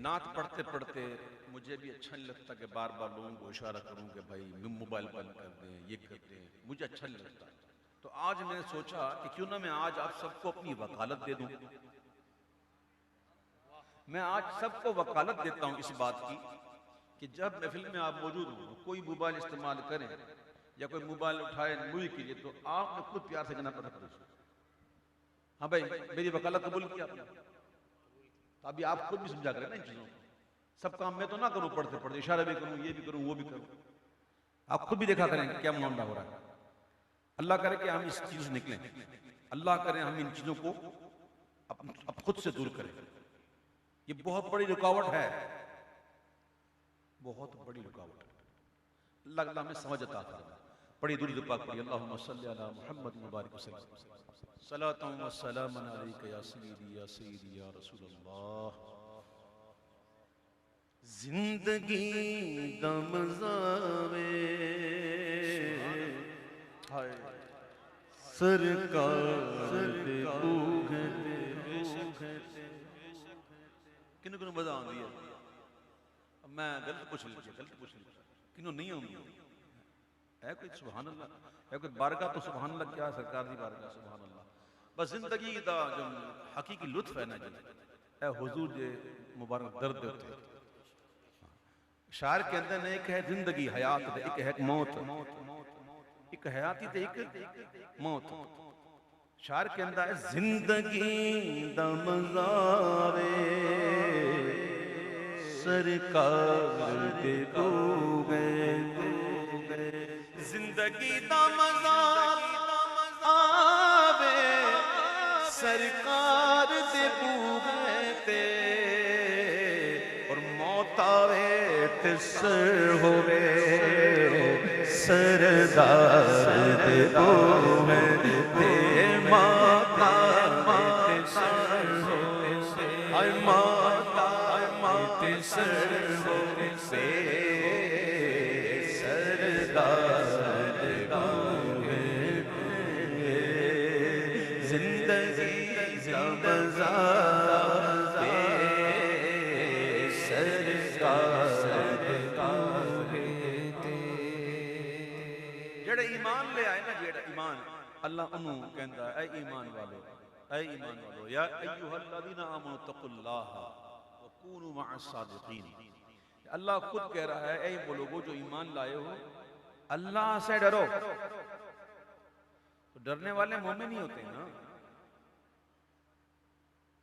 नात पढ़ते पढ़ते मुझे भी अच्छा नहीं लगता कि बार बार लोगों को इशारा करूं कि भाई मोबाइल बंद कर दें, ये कर दें, मुझे अच्छा नहीं लगता। तो आज मैंने सोचा कि क्यों ना मैं आज आप सबको अपनी वकालत दे दूं। मैं आज सबको वकालत देता हूं इस बात की कि जब महफिल में आप मौजूद हो, कोई मोबाइल इस्तेमाल करें या कोई मोबाइल उठाए मूवी के लिए, तो आपने खुद प्यार से कहना पड़ता है, हाँ भाई मेरी वकालत कबूल किया आपने। तो अभी आप खुद भी समझा करें ना इन चीजों को। सब काम मैं तो ना करूं, पढ़ते पढ़ते इशारा भी करूं, ये भी करूं, वो भी करूं। आप खुद भी देखा करें क्या मामला हो रहा है। अल्लाह करे कि हम इस चीज से निकलें, अल्लाह करे हम इन चीजों को अब खुद से दूर करें। ये बहुत बड़ी रुकावट है, बहुत बड़ी रुकावट है। अल्लाह में समझ आता था। बड़ी दूर पाक पड़ी, अल्लाहुम्मा सल्ली अला मुहम्मद मुबारक वसल्लम सलातु व सलामुन अलैका या सय्यदी या रसूल अल्लाह। जिंदगी दमज़ावे हाय सरकार दे बूहे किन्नू किन्नू मजा आंदी है। मैं गलत पूछ लिया किन्नू नहीं आंदी है कोई सुभान अल्लाह है, कोई बारगाह तो सुभान अल्लाह, क्या सरकार दी बारगाह सुभान अल्लाह। बस जिंदगी दा जो हकीकी लुत्फ है ना जी, ए हुजूर जे मुबारक दर्द होते। शायर कहते हैं एक है जिंदगी हयात ते एक है मौत, एक हयाती ते एक मौत। शायर कहता है जिंदगी दा मज़ावे सरकार दे बूहे, जिंदगी दा मज़ा आवे सरकार दे बूहे ते, और मौत आवे ते सर होवे सरदार दे बूहे ते, माता ते सर होवे हाय माता ते सर होवे सरदार दे बूहे, जिंदगी दा मज़ा अल्लाह उन्होंने कहता है ऐ ईमान वालो या अय्युहल्लज़ीना आमनु तक़ुल्लाह व कूनू मअस सादिक़ीन। अल्लाह खुद कह रहा है ऐ वो लोगों जो ईमान लाए हो अल्लाह से डरो। तो डरने वाले मोमिन ही होते हैं ना।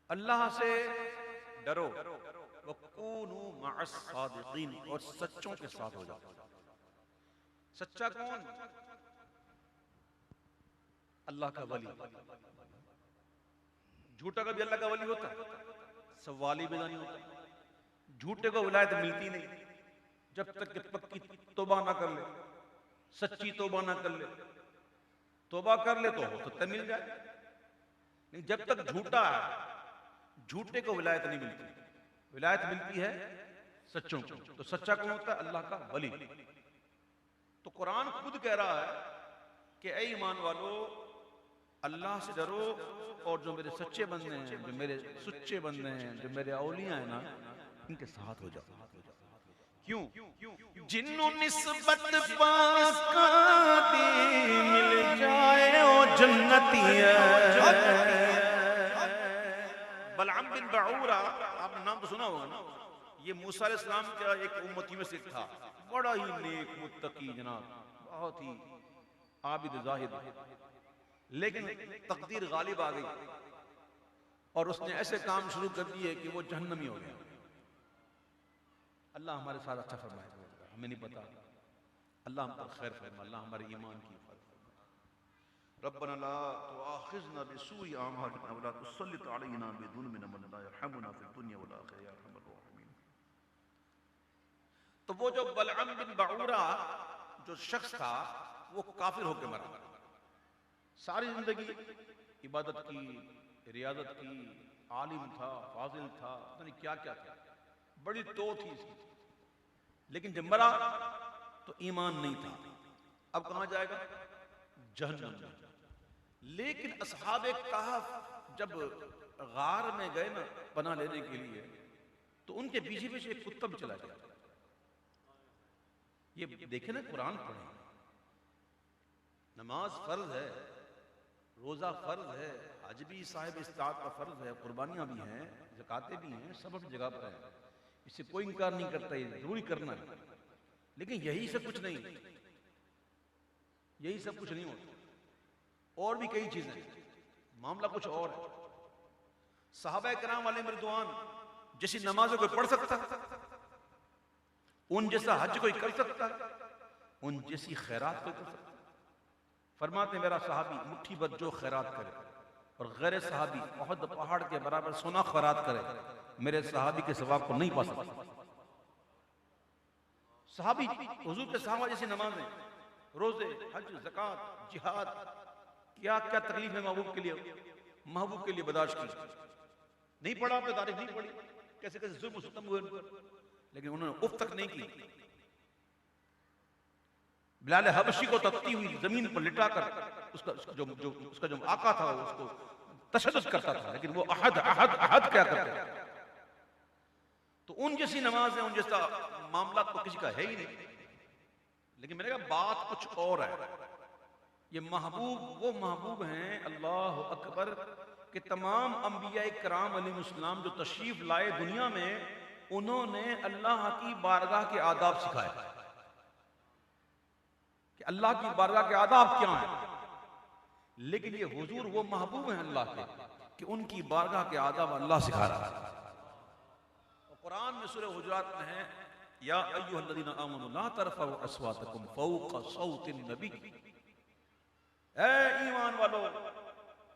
अल्लाह से डरो व कूनू मअस सादिक़ीन, और सच्चों के साथ हो जाओ। सच्चा कौन? अल्लाह का वली। झूठा का भी अल्लाह का वली होता है, सवाली भी नहीं होता। झूठे को विलायत मिलती नहीं जब तक कि पक्की तौबा ना कर ले, सच्ची तौबा ना कर ले। तौबा कर ले तो हो सकता मिल जाए, नहीं जब तक झूठा है झूठे को विलायत नहीं मिलती। विलायत मिलती है सच्चों को। तो सच्चा कौन होता है? अल्लाह का वली। तो कुरान खुद कह रहा है कि ऐ ईमान वालो अल्लाह से डरो, और जो मेरे सच्चे बंदे हैं, जो मेरे सच्चे बंदे हैं, जो मेरे औलिया हैं ना, इनके साथ हो जाओ। क्यों? जिन्हों निस्बत पाका दी मिल जाए ओ जन्नती है। बलअम बिन बाऊरा, आपने नाम तो सुना होगा ना। ये मूसा अलैहिस्सलाम का एक उम्मती में से था, बड़ा ही नेक मुत्तकी जनाब, बहुत ही आबिद जाहिद। लेकिन तकदीर गालिब आ गई और उसने ऐसे काम शुरू कर दिए कि वो जहन्नमी हो गया। अल्लाह हमारे साथ अच्छा फरमाए, हमें नहीं पता। अल्लाह हम पर खैर फरमा, अल्लाह हमारे ईमान की हिफाजत फरमा। रब्बना ला तुआखिज़ना बिसूइ अमालिना वला तुसल्लित अलैना बिजुल्मिना मन ला यरहमुना फिद दुनिया वल आखिरह या अरहमर राहिमीन। तो वो जो बलअम बिन बाऊरा जो शख्स था वो काफिर होकर मरा। सारी जिंदगी इबादत की, रियाजत की, आलिम था, फाजिल था, पता नहीं क्या क्या था, बड़ी तो थी इसकी। लेकिन जब मरा तो ईमान नहीं था। अब कहां जाएगा? जहन्नम में। लेकिन असहाबे कहफ जब गार में गए ना पनाह लेने के लिए, तो उनके पीछे पीछे एक कुत्ता भी चला गया। ये देखे ना, कुरान पढ़े, नमाज फर्ज है, रोजा फर्ज है, हज भी साहिब इस्तात का फर्ज है, कुर्बानियां भी हैं, ज़कातें भी हैं, सब अपनी जगह पर है, इससे कोई इनकार नहीं करता, ये जरूरी करना है। लेकिन यही सब कुछ नहीं, यही सब कुछ नहीं होता, और भी कई चीजें, मामला कुछ और है। सहाबा किराम वाले रिज़वान जैसी नमाज़ों को पढ़ सकता, उन जैसा हज कोई कर सकता, उन जैसी खैरात कोई कर सकता। फरमाते मेरा सहाबी मुट्ठी भर जो खैरात करे और गैर सहाबी बहुत पहाड़ के बराबर सोना खैरात करे, मेरे सहाबी के सवाब को नहीं पा सकता। सहाबी हुजूर के सहाबा जैसी नमाजें, रोजे, हज, ज़कात, जिहाद, क्या क्या तकलीफ है महबूब के लिए, महबूब के लिए बर्दाश्त की, नहीं पढ़ा आपने, तारीफ नहीं पढ़ी, कैसे कैसे जुल्म सितम हुए उन पर, लेकिन उन्होंने उफ तक नहीं की। बिलाल हबशी को तकती हुई जमीन पर लिटाकर उसका जो आका था उसको तशद्दुद करता था, लेकिन वो अहद अहद अहद क्या करता था। तो उन जैसी नमाज है, उन जैसा मामला तो किसी का है ही नहीं। लेकिन मैंने कहा बात कुछ और है। ये महबूब वो महबूब हैं, अल्लाह अकबर, कि तमाम अंबिया कराम अलैहिस्सलाम जो तशरीफ लाए दुनिया में, उन्होंने अल्लाह की बारगाह के आदाब सिखाए कि अल्लाह की बारगाह के आदाब क्या हैं। लेकिन ये हुजूर वो महबूब हैं अल्लाह के कि उनकी बारगाह के आदाब अल्लाह सिखा रहा है। और कुरान में सूरह हुजुरात में है, या अय्युहल्लज़ीना आमनू ला तरफ़ऊ अस्वातकुम फ़ौक़ सौतिन नबी, ऐ ईमान वालो,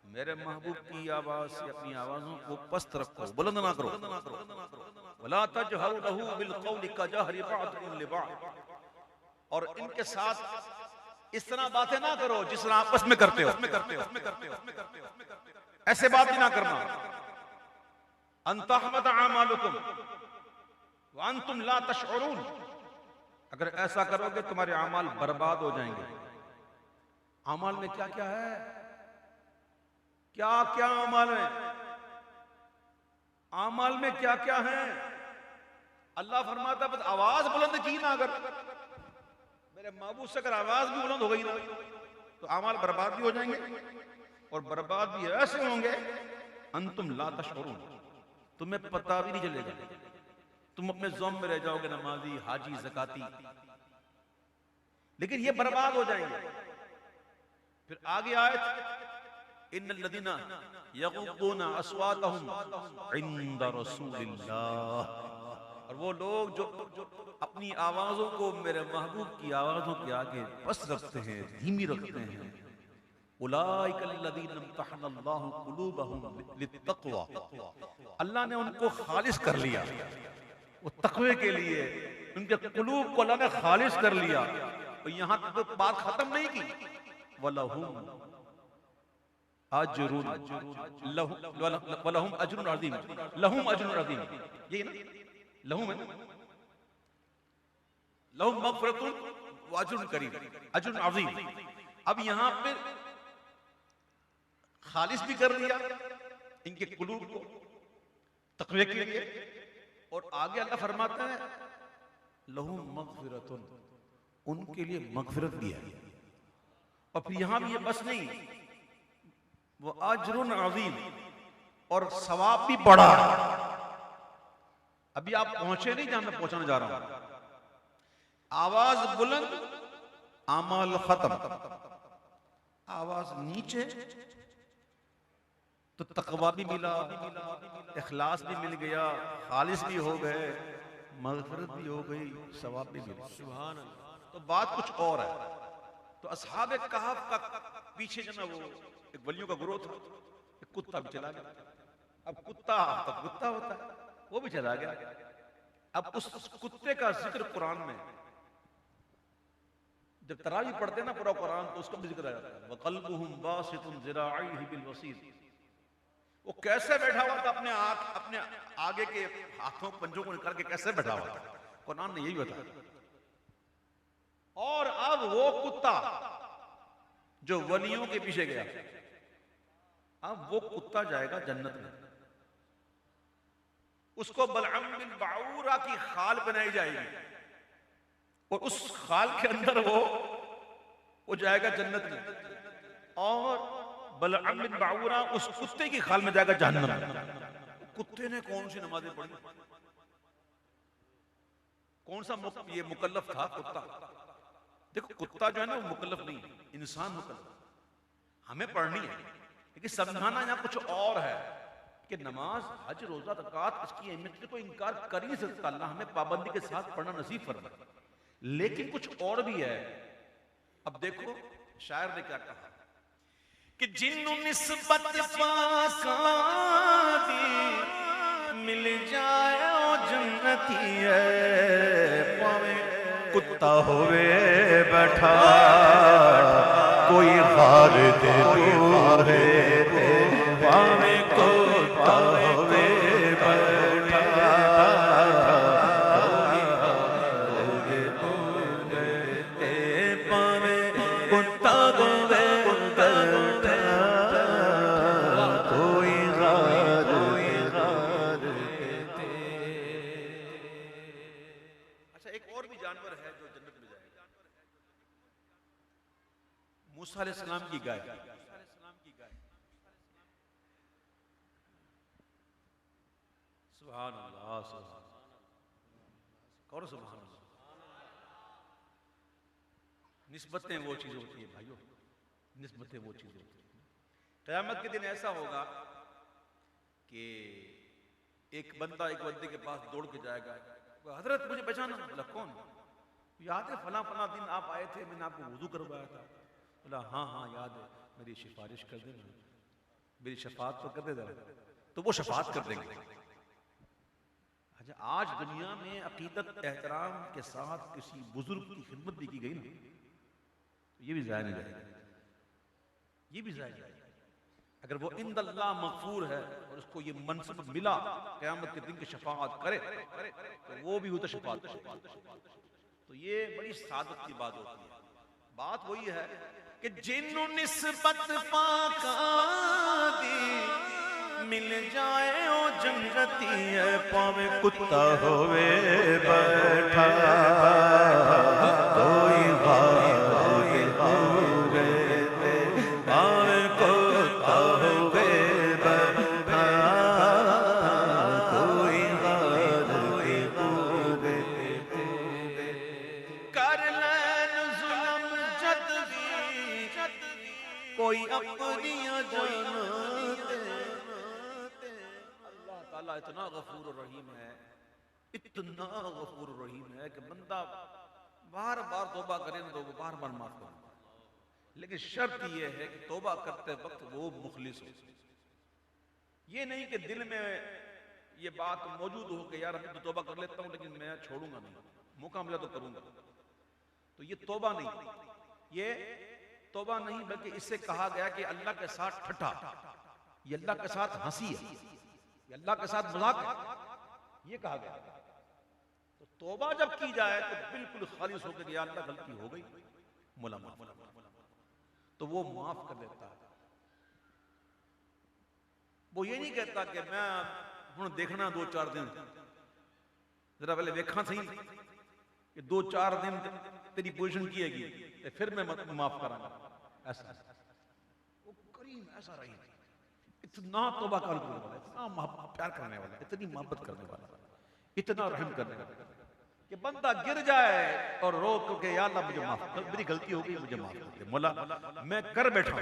मेरे महबूब की आवाज से अपनी आवाजों को पस्त रखो, बुलंद ना करो, वला तजहरु लहू बिलक़ौलि कजहरि बअदिकुम लिबअद, और इनके साथ इस तरह बातें ना करो जिस तरह आपस में करते हो, ऐसे बात ही ना करना। अन तहबत अमालुकुम व अंतुम ला तशउरून, अगर ऐसा करोगे तुम्हारे अमाल बर्बाद हो जाएंगे। अमाल में क्या क्या है, क्या क्या अमाल है, अमाल में क्या क्या है। अल्लाह फरमाता बस आवाज बुलंद की ना, अगर मेरे महबूब से अगर आवाज भी बुलंद हो गई ना तो अमाल बर्बाद भी हो जाएंगे, और बर्बाद भी ऐसे होंगे अंतुम ला तशउरून, तुम्हें पता भी नहीं चलेगा, तुम अपने ज़ौम में रह जाओगे, नमाजी, हाजी, ज़काती, लेकिन ये बर्बाद हो जाएंगे। फिर आगे आयत, इन्नल्लज़ीना यग़ुद्दूना अस्वातहुम इंदा रसूलिल्लाह, और वो लोग जो अपनी आवाजों को मेरे महबूब की आवाजों के आगे बस रखते हैं, धीमी रखते हैं, उलाइकल्लज़ीना इम्तहनल्लाहु क़ुलूबहुम लित्तक़वा, अल्लाह ने उनको खालिस कर लिया, वो तक़वे के लिए उनके कुलूब को अल्लाह ने खालिस कर लिया। तो यहां तक तो बात खत्म नहीं की, वलहुम अजरुन वलहुम अजरुन अज़ीम, लहुम अजरुन अज़ीम, ये ना लहुम है, लहुम मग़फ़िरतुन व अजरुन करीम, अजरुन अज़ीम। अब यहां पे खालिस भी कर दिया इनके कुलूब को तक़वे के लिए, और आगे अल्लाह फरमाता है लहुम मग़फ़िरतुन, उनके लिए मग़फ़िरत भी है। और फिर यहां भी ये बस नहीं, वो अजरुन अज़ीम, और सवाब भी बड़ा। अभी आप पहुंचे नहीं जहां मैं पहुंचाने जा रहा हूं। आवाज बुलंद, अमल खत्म, आवाज नीचे तो तक़वा भी मिला, इखलास भी मिल गया, खालिस भी हो गए, मग़फ़िरत भी हो गई, सवाब भी मिला। सुभान अल्लाह। तो बात कुछ और है। तो असहाबे कहफ का पीछे जो ना वो एक वलियों का ग्रोथ था, एक कुत्ता भी चला गया। अब कुत्ता तो कुत्ता होता है, वो भी चला गया। अब उस कुत्ते का जिक्र कुरान में जब तरावी पढ़ते ना पूरा कुरान, तो उसका भी जिक्र आ जाता है, वक़ल्बुहुम बासितुन ज़िराइहि बिल वसील, वो कैसे बैठा हुआ था, अपने आगे के हाथों पंजों को निकाल के कैसे बैठा हुआ था, कुरान ने यही बताया। और अब वो कुत्ता जो वलियों के पीछे गया, अब वो कुत्ता जाएगा जन्नत में। उसको बलअम बिन बाऊरा की खाल बनाई जाएगी और उस खाल के अंदर वो जाएगा जन्नत में, और बलअम बिन बाऊरा उस कुत्ते की खाल में जाएगा जहन्नम में। कुत्ते ने कौन सी नमाजें पढ़ी? कौन सा ये मुकल्लफ था कुत्ता? देखो कुत्ता जो है ना वो मुकल्लफ नहीं, इंसान मुकल्लफ। हमें पढ़नी है लेकिन समझाना यहाँ कुछ और है कि नमाज, हज, रोजा, ज़कात इसकी अहमियत को इनकार कर ही नहीं सकता। अल्लाह हमें पाबंदी के साथ पढ़ना नसीब फरमाए, लेकिन कुछ और भी है। अब देखो शायर ने क्या कहा कि जिन्नु निस्बत पाका दी मिल जाए ओ जन्नती है, पावे कुत्ता होवे बैठा कोई हार दे दूरे, पावे कुत्ता होवे बैठा पावे कुत्ता होवे मूसा अलैहिस्सलाम की गाय। सुभान अल्लाह, सुभान अल्लाह। निस्बतें वो चीज होती है भाइयों, निस्बतें वो चीज होती है। क़यामत के दिन ऐसा होगा कि एक बंदा एक बंदे के पास दौड़ के जाएगा, हजरत मुझे पहचाना? बोला कौन? याद है फला फला दिन आप आए थे, मैंने आपको वुज़ू करवाया था। बोला हाँ हाँ याद है, मेरी सिफारिश कर देना, मेरी शफात तो कर दे जरा। तो वो शफात कर देंगे। अच्छा, आज दुनिया में अकीदत एहतराम के साथ किसी बुजुर्ग की खिदमत भी की गई ना, तो ये भी ज़ाया नहीं जाएगा, ये भी ज़ाया जाएगा। अगर वो इंदल्लाह मगफूर है और उसको ये मनसब मिला क़यामत के दिन की शफाअत करे, तो वो भी होता शफाअत। तो ये बड़ी सादत की बात होती है। बात वही है कि जिन्नु निस्बत पाका दी मिल जाए ओ जन्नती है, पावे कुत्ता होवे बैठा कोई हार होवे, पावे कुत्ता होवे बैठा कोई हार होवे। कर लैन जुल्म जद कोई अपनिया जानते। अल्लाह ताला इतना गफूर रहीम है, इतना गफूर रहीम है कि बंदा बार बार तौबा करे ना तो वो बार बार माफ करे, लेकिन शर्त ये है कि तौबा करते वक्त वो मुखलिस हो। ये नहीं कि दिल में ये बात मौजूद हो कि यार अभी तो तौबा कर लेता हूं लेकिन मैं छोड़ूंगा नहीं, मौका मिला तो करूंगा। तो ये तौबा नहीं, ये तौबा नहीं, बल्कि इससे कहा गया कि अल्लाह के साथ ठट्ठा, ये अल्लाह के साथ हंसी है, ये अल्लाह के साथ मजाक है, ये कहा गया। तो तौबा जब की जाए तो बिल्कुल खालिस होकर या अल्लाह गलती हो गई, मोला माफ, तो वो माफ कर देता है। वो ये नहीं कहता कि मैं हुण देखना 2-4 दिन, जरा पहले देखा सही कि 2-4 दिन तेरी पोजीशन की हैगी तो फिर मैं माफ करांगा। ऐसा वो करीम ऐसा रही, इतना तौबा करने वाला, इतना प्यार करने वाला, इतनी मोहब्बत करने वाला, इतना रहम करने वाला कि बंदा गिर जाए और रो के या अल्लाह मुझे माफ कर, मेरी गलती हो गई, मुझे माफ कर दे मौला, मैं कर बैठा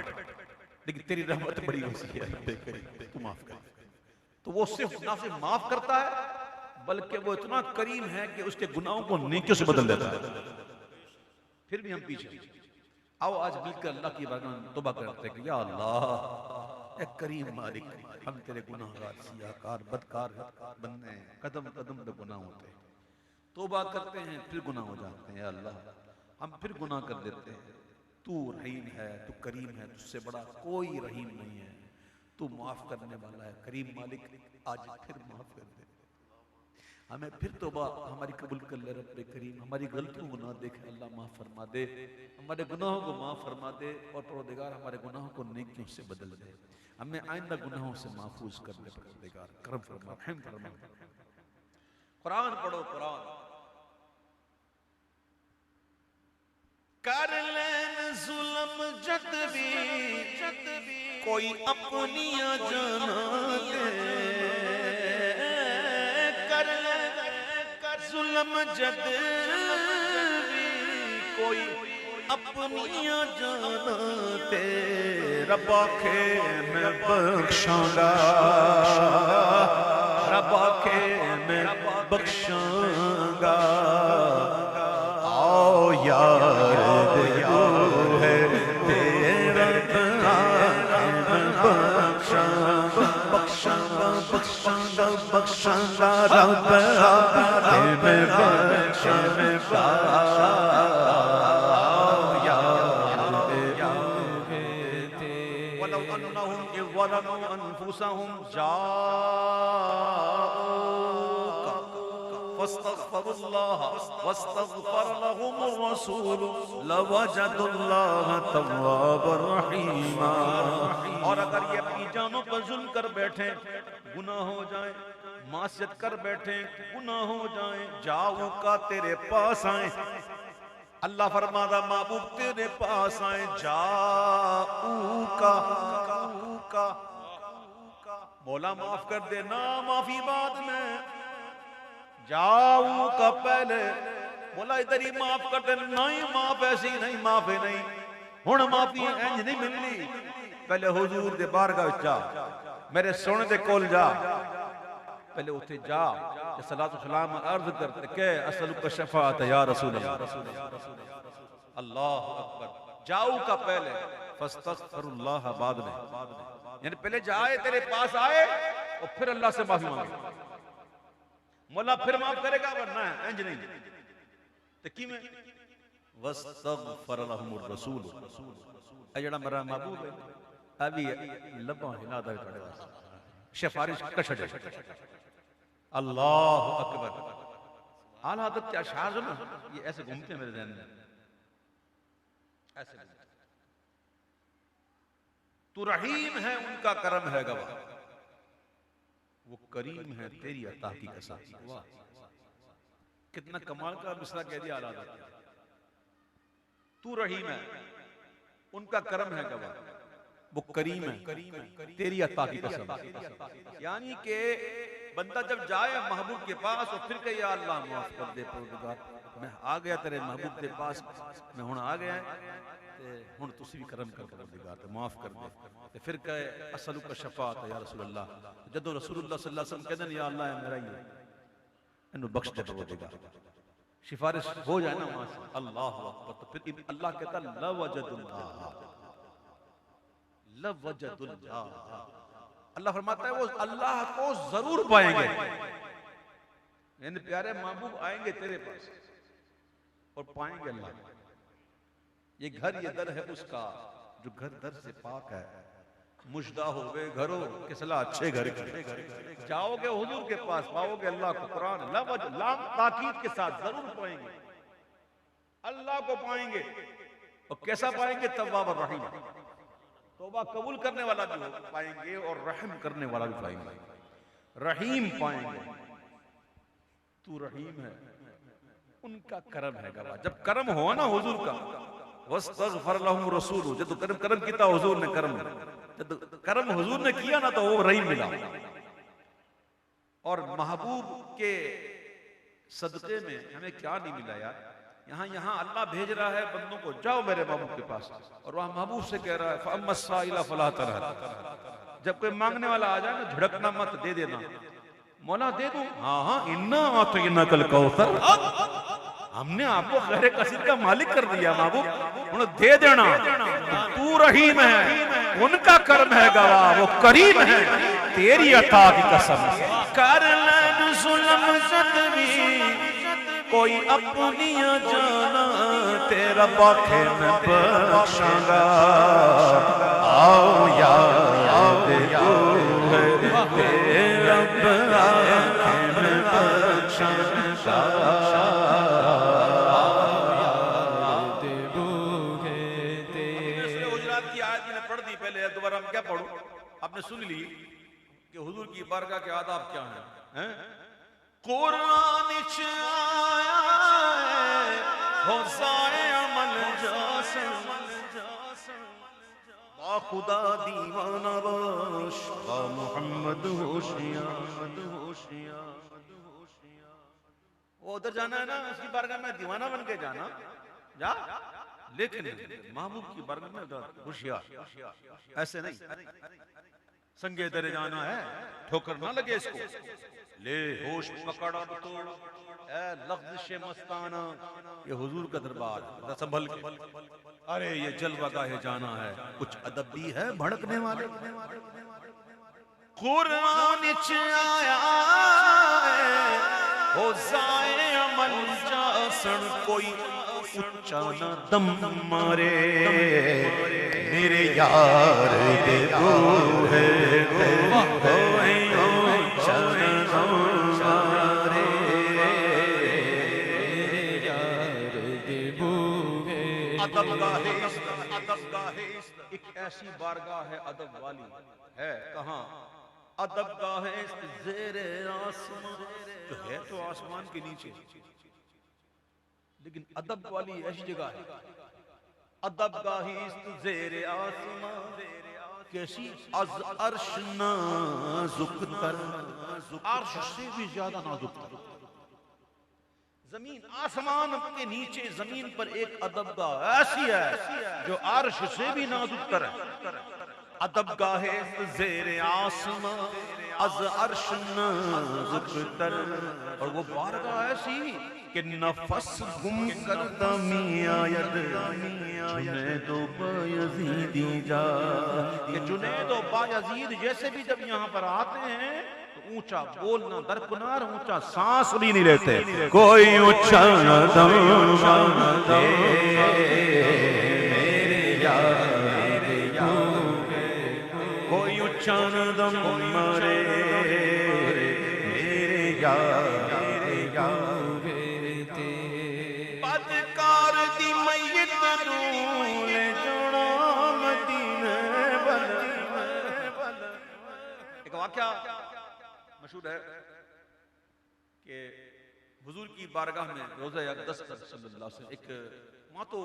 लेकिन तेरी रहमत बड़ी वसी है, तू माफ कर। तो वो सिर्फ ना सिर्फ माफ करता है बल्कि वो इतना करीम है कि उसके गुनाहों को नेकियों से बदल देता है। फिर भी हम पीछे, आओ आज मिलकर अल्लाह की बारगाह में तौबा करते हैं कि या अल्लाह ए करीम मालिक, हम तेरे गुनाहगार, सियाकार, बदकार बंदे हैं, कदम कदम पे गुनाह होते हैं, तौबा करते हैं फिर गुनाह हो जाते हैं। या अल्लाह हम फिर गुनाह कर देते हैं, तू रहीम है, तू करीम है, तुझसे बड़ा कोई रहीम नहीं है, तू माफ करने वाला है करीम मालिक, आज फिर माफ कर दे हमें, फिर तौबा हमारी कबूल कर ले रब्बे करीम, हमारी गलतियों को ना देखे अल्लाह माफ फरमा दे, हमारे गुनाहों को माफ फरमा दे और परवरदिगार हमारे गुनाहों को नेकियों से बदल दे, हमें आइंदा गुनाहों से महफूज कर ले परवरदिगार, करम फरमा, रहम फरमा। कुरान पढ़ो कुरान। कर लेन जुल्म जद भी कोई अपनिया जाना दे, कर लेन जुल्म जद भी कोई अपनिया जाना ते, रब आखे मैं बख्शांगा, रब आखे मैं बख्शांगा। आओ यार है तेरा बख्शांगा, बख्शांगा बख्शांगा बख्शांगा रब आखे मैं बख्शांगा। वस्तग़फ़र लहुमुर रसूल लवजदुल्लाह तव्वाबर रहीमा। और अगर ये अपनी जानों पर जुल्म कर बैठे, गुनाह हो जाए, मासियत कर बैठे, गुनाह हो जाए, जाऊं का तेरे पास आए। अल्लाह फरमाता महबूब तेरे पास आए, जाऊं का मौला माफ कर दे ना, माफी बाद में, जाऊं का पहले मौला इधर ही माफ कर दे। नहीं माफ ऐसी नहीं, माफ है नहीं, हुण माफी इंज नहीं मिलनी। पहले हुजूर दे बारगाह जा, मेरे सोने दे कोल जा, पहले उठे जा, सलातो सलाम अर्ज करते के असलुका शफाअत या रसूल अल्लाह। अल्लाहु अकबर। जाऊं का पहले, फस्तगफिरुल्लाह बाद में, यानी पहले जाए तेरे पास आए और फिर अल्लाह से माफी मांगे। मौला फिर माफ करेगा, वरना इंज नहीं। तो कि में वस्तगफर लहुमुर रसूल, ए जेड़ा मेरा महबूब है अभी लब्बा हिला दे तोड़े वास्ते, सिफारिश कर छड़े। अल्लाहु अकबर। आला हज़रत के अशआर जो ना ये ऐसे घूमते हैं मेरे ज़हन में, ऐसे। तू रहीम है, उनका करम है गवाह, वो करीम है तेरी अता की कसम। वाह, कितना कमाल का मिसरा कह दिया आला हज़रत। तू रहीम है, उनका करम है गवाह, वो करीम है तेरी अता की कसम। यानी कि बंदा जब जाए महबूब के पास और फिर कहे या अल्लाह माफ कर दे परवरदिगार, मैं आ गया तेरे महबूब के पास, मैं हुण आ गया ते हुण तुसी भी करम कर परवरदिगार ते माफ कर दे। ते फिर कहे असलुका शफाअत या रसूल अल्लाह, जदों रसूलुल्लाह सल्लल्लाहु अलैहि वसल्लम कहते या अल्लाह मेरा ही इन्हू बख्श दे परवरदिगार, सिफारिश हो जाए ना वहां से, अल्लाहु अकबर। तो फिर अल्लाह कहता लवजदुल्लाह, लवजदुल्लाह। अल्लाह फरमाता है वो अल्लाह को जरूर पाएंगे, यानी प्यारे महबूब आएंगे तेरे पास और पाएंगे अल्लाह। ये घर ये दर है उसका जो घर दर से पाक है। मुजदा होवे घरों किसला अच्छे घर की, जाओगे हुजूर के पास पाओगे अल्लाह को। कुरान लवज लाम ताकीद के साथ जरूर पाएंगे, अल्लाह को पाएंगे। और कैसा पाएंगे? तव्वाब और रहीम, तौबा कबूल करने वाला भी पाएंगे और रहम करने वाला भी पाएंगे। रहीम पाएंगे, तू रहीम है, उनका करम है गवाह। जब करम हो ना हुजूर का, वस्तगफर लहुम रसूल, जब करम किया हुजूर ने, जब करम हुजूर ने किया ना तो वो रहीम मिला। और महबूब के सदके में हमें क्या नहीं मिला यार। यहाँ अल्लाह भेज रहा है बंदों को, जाओ मेरे महबूब के पास, और वहां महबूब से कह रहा है फअम्मस्साइला फला तरह। जब कोई मांगने वाला आ जाए ना, झड़कना मत, दे देना। मौला दे दूं? हाँ, इन्ना अतयना कल कौसर, हमने आपको खैर कसीर का मालिक कर दिया महबूब, उन्हें दे देना। तू रहीम है, उनका कर्म है गवाह, वो करीम है तेरी अता की कसम। कर लेन जुल्म ज़दवी कोई अपनिया जाना, तेरा बाखे मैं बख्शांगा। आओ याद तेरा बाखे मैं बख्शांगा। क्या पढ़ो, आपने सुन ली कि हुजूर की बारगाह के आदाब क्या हैं? कुरान च आया हो जाए अमल जासन बा खुदा दीवाना बाश बा मोहम्मद होशियार। वो उधर जाना है ना, उसकी बारगाह में दीवाना बन के जाना जा, लेकिन महबूब की बारगाह में उधर होशियार, ऐसे नहीं। संगे तेरे जाना है, ठोकर ना लगे इसको, ले होश पकड़ा तो ए लफ्ज़ मस्ताना, ये हुजूर का दरबार है, संभल के। अरे ये जलवा गाहे जाना है, कुछ अदब भी है भड़कने वाले। कुरान च आया हो जाए अमल जासन कोई उच्चा न दम मारे, मेरे यार दे दो है उच्चा न दम मारे, यार दे दो है। अदब गाहे एक ऐसी बारगाह है अदब वाली है, कहाँ? अदब गाहे ज़ेरे आसमान, जो है तो आसमान के नीचे, लेकिन अदब वाली ऐसी जगह है। अदब गाही ज़ेरे आसमान कैसी? अज अर्श नाजुक तर, अर्श से भी ज्यादा नाजुक तर। जमीन आसमान के नीचे जमीन पर एक अदब गाह ऐसी है जो अर्श से भी नाजुक तर है। अदब गाहे ज़ेरे आसमान अज अर्श नाजुक तर, और वो बारगाह ऐसी कि नफस गुम कर दमियायद जुनैदो बायज़ीदी जा, कि जुनैदो बायज़ीद जैसे भी जब यहाँ पर आते हैं तो ऊंचा बोलना दरकुनार, ऊंचा सांस भी नहीं लेते। कोई ऊंचा दम मांगते मेरे यार, कोई ऊंचा दम मारे मेरे यार। बदकार दी मैयत नूं ले जाना मदीने बल। एक वाकया मशहूर है कि हुजूर की बारगाह में रोज़ा अक़दस सल्लल्लाहु अलैहि वसल्लम, एक वहाँ तो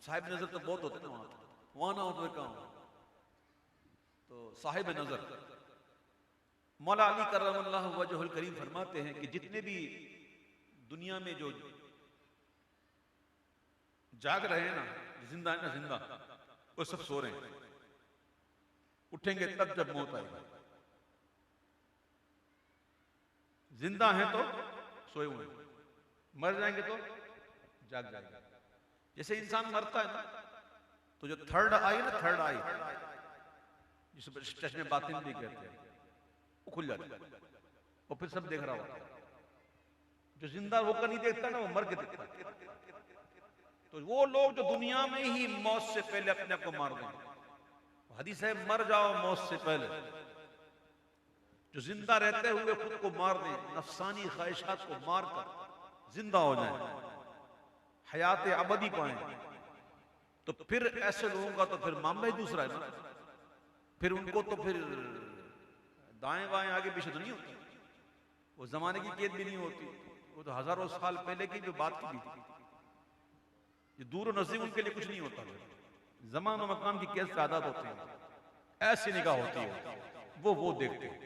साहिब नजर तो बहुत होते हैं ना, वहाँ ना होते कहाँ, तो साहिब नजर मौला अली करमल्लाहु वजहुल करीम फरमाते हैं कि जितने भी दुनिया में जो जाग रहे हैं ना, जिंदा है ना, जिंदा, वो सब सो रहे हैं, उठेंगे तब जब मौत आएगी। जिंदा हैं तो सोए हुए, मर जाएंगे तो जाग जाएंगे। जैसे इंसान मरता है ना, तो जो थर्ड आई ना, थर्ड आई जिसे चश्मे बातिन भी कहते हैं, वो खुल जाता है और फिर सब देख रहा होता है। जो जिंदा होकर नहीं देखता ना, वो मर के देखता है। तो वो लोग जो दुनिया में ही मौत से पहले अपने को मार देंगे, हदीस है मर जाओ मौत से पहले, जो जिंदा रहते हुए खुद को मार दें, नफसानी ख्वाहिशात को मार कर जिंदा हो जाए, हयात अबदी पाए, तो फिर ऐसे लोगों का तो फिर मामला ही दूसरा है ना। फिर उनको तो फिर दाएं बाएं आगे पीछे तो नहीं होती, वो जमाने की कैद भी नहीं होती, वो तो हजारों साल पहले की जो बात की भी थी। ये दूर और नजदीक उनके लिए कुछ नहीं होता, जमान और मकान की कैद से आजाद होते हैं, ऐसी निगाह होती है, वो देखते हैं।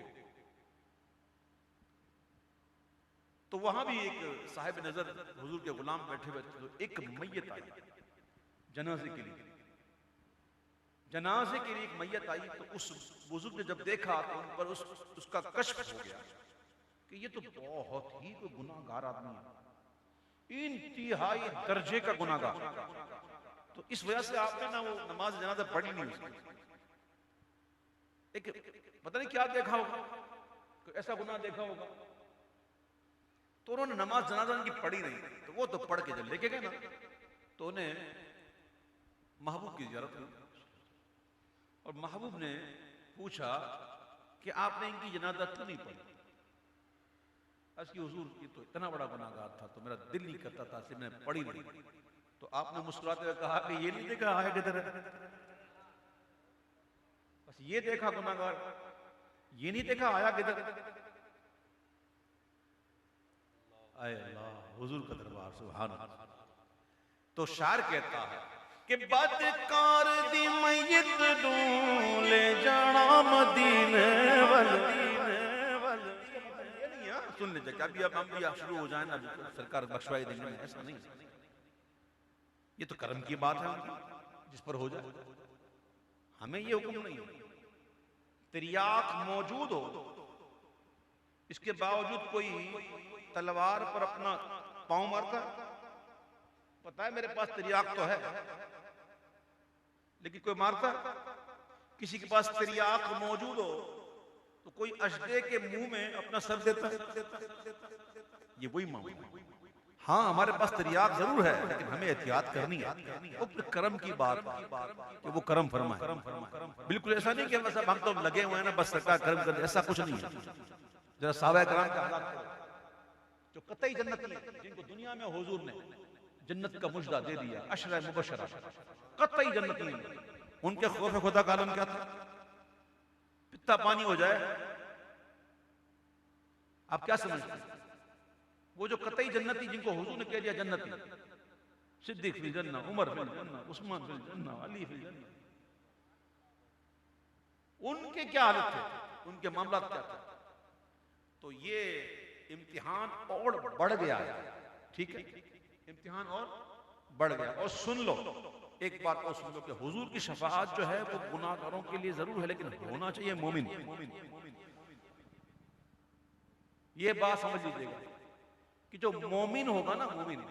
तो वहां भी एक साहिब नजर हुजूर के गुलाम बैठे हुए थे, तो एक मैयत आई जनाजे के लिए, जनाजे के लिए एक मैयत आई। तो उस बुजुर्ग ने जब देखा तो उन पर उसका कश्फ हो गया कि ये तो बहुत ही कोई गुनाहगार आदमी है, इंतहाई दर्जे का गुनाहगार। तो इस वजह से आपने ना वो नमाज जनाजा पढ़ी नहीं उसकी, एक पता नहीं क्या देखा होगा, ऐसा गुनाह देखा होगा, तो उन्होंने नमाज जनाजा की पढ़ी नहीं। तो वो तो पढ़ के जब लेके गए ना, तो उन्हें महबूब की ज़ियारत हुई, और महबूब ने पूछा कि आपने इनकी जनाजा क्यों नहीं पढ़ी? असकी हुजूर, ये तो इतना बड़ा गुनाहगार था तो मेरा दिल नहीं करता था, इसलिए मैंने पढ़ी नहीं। तो आपने मुस्कुराते हुए कहा कि ये नहीं देखा आया किधर है, बस ये देखा गुनाहगार, ये नहीं देखा आया किधर। आए अल्लाह, हुजूर का दरबार, सुभान अल्लाह। तो शायर कहता है कि बदकार दी मैयत डूले जाना मदीने वल, सुन लीजिए क्या अभी अब हम भी शुरू हो जाए ना, सरकार बख्शवाई देंगे, ऐसा नहीं, ये तो कर्म की बात है जिस पर हो जाए। हमें ये हुक्म नहीं, तिरियाक मौजूद हो, इसके बावजूद कोई तलवार पर अपना पांव मारता है। पता है मेरे पास तिरियाक तो है, लेकिन कोई मारता है? किसी के पास तिरियाक मौजूद हो तो कोई अशदे के मुंह में अपना सर देता है। ये वही मामला। हाँ, हमारे पास तिरियाक जरूर है, लेकिन हमें एहतियात करनी है। वो कर्म की बात कि वो कर्म फरमाए। बिल्कुल ऐसा नहीं कि बस अब हम तो लगे हुए हैं ना, बस सरकार कर्म कर, ऐसा कुछ नहीं है। जरा साहबा कराम का हालात करो, जो कतई जन्नती है, जिनको दुनिया में हुजूर ने जन्नत का मुजदा दे दिया, अशरा मुबशरा, कतई जन्नती है, उनके खौफ खुदा का आलम क्या था? पित्ता पानी हो जाए, आप क्या समझते हैं? वो जो कतई जन्नती जिनको हुजूर ने कह दिया जन्नती, सिद्दीक फिल जन्नह, उमर फिल जन्नह, उस्मान फिल जन्नह, अली फिल जन्नह, उनके क्या हालत थे, उनके मामला क्या थे? तो ये इम्तिहान और बढ़ गया है, ठीक है, इम्तिहान और बढ़ गया। और सुन लो एक बात और सुन लो कि हुजूर की शफाअत जो है वो गुनाहगारों के लिए जरूर है, लेकिन होना चाहिए मोमिन। ये बात समझ लीजिएगा कि जो मोमिन होगा ना, मोमिन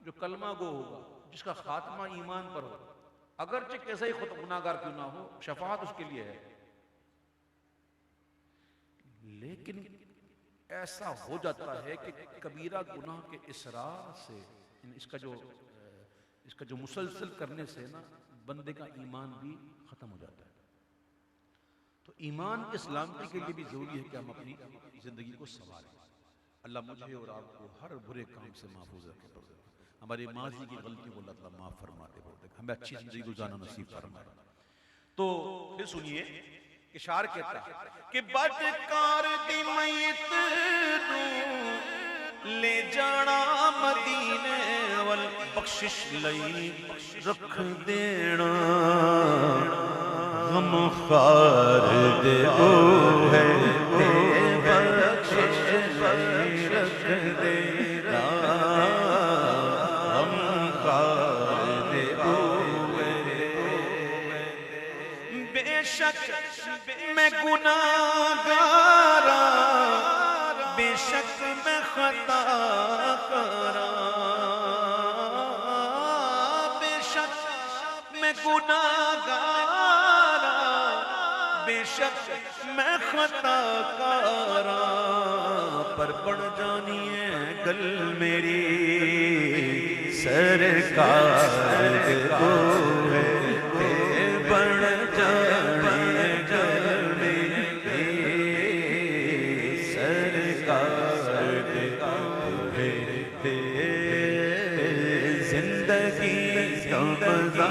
जो कलमा गो होगा, जिसका खात्मा ईमान पर हो, अगरचे कैसे ही खुद गुनाहगार क्यों ना हो, शफाअत उसके लिए है। लेकिन ऐसा हो जाता है कि कबीरा गुनाह के इसरार से, इसका जो मुसलसल करने से ना बंदे का ईमान भी खत्म हो जाता है। तो ईमान की सलामती के लिए भी जरूरी है कि हम अपनी जिंदगी को संवारें। अल्लाह मुझे और आपको हर बुरे काम से महफूज रखे, हमारी माजी की गलती को अल्लाह ताला माफ फरमा दे, हमें अच्छी जिंदगी गुजारना नसीब फरमाए। तो फिर सुनिए कि शायर कहता है कि बदकार दी मैयत ले जाना मदीने वल, बख्शिश लई रख देना, हम खार दे वो है ते बख्शिश लई रख देना, हम खार दे वो है। बेशक मैं गुनाहगारा, बेशक मैं खता करा, बेशक मैं गुनाहगारा, बेशक मैं खता करा, पर बढ़ जानी है गल मेरी सरकार को है, बढ़ जानी है गल मेरी सरकार को है, जिंदगी का मजा